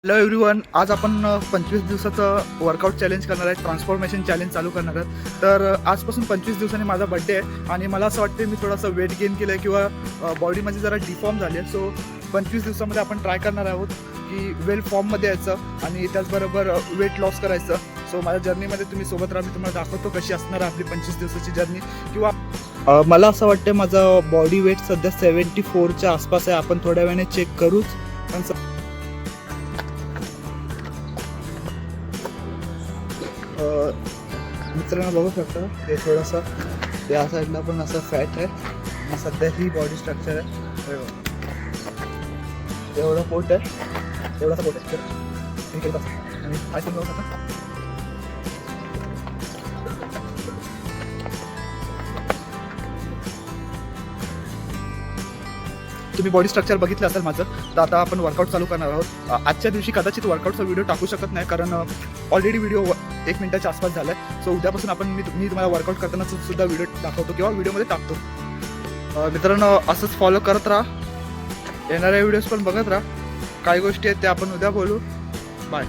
Hello everyone, आज आपण 25 दिवसाचं वर्कआउट चॅलेंज करणार आहे. ट्रान्सफॉर्मेशन चॅलेंज चालू करणार आहोत. तर आजपासून 25 दिवसांनी माझा बड्डे आहे आणि मला असं वाटतं मी थोडासा वेट गेन केलं आहे किंवा बॉडी माझी जरा डिफॉर्म झाली आहे. सो 25 दिवसामध्ये आपण ट्राय करणार आहोत की वेल फॉर्ममध्ये यायचं आणि त्याचबरोबर वेट लॉस करायचं. सो माझ्या जर्नीमध्ये तुम्ही सोबत राहा. मी तुम्हाला दाखवतो कशी असणार आहे आपली 25 दिवसाची जर्नी. किंवा मला असं वाटतं माझं बॉडी वेट सध्या 74च्या आसपास आहे. आपण थोड्या वेळाने चेक करूच. पण मित्रांनो बघू शकता ते थोडंसं या साईडला पण असं फॅट आहे आणि सध्या ही बॉडी स्ट्रक्चर आहे. एवढं पोट आहे, एवढासा पोट आहे ठीक आहे. आणि हा पण बघू शकता. तुम्ही बॉडी स्ट्रक्चर बघितलं असेल माझं. तर आता आपण वर्कआउट चालू करणार आहोत. आजच्या दिवशी कदाचित वर्कआउटचा व्हिडिओ टाकू शकत नाही कारण ऑलरेडी व्हिडिओ 1 मिनिटाच्या आसपास झाला आहे. सो उद्यापासून मी तुम्हाला वर्कआउट करताना सुद्धा व्हिडिओ दाखवतो किंवा व्हिडिओमध्ये टाकतो. मित्रांनो असंच फॉलो करत राहा. येणाऱ्या व्हिडिओज पण बघत राहा. काही गोष्टी आहेत त्या आपण उद्या बोलू. बाय.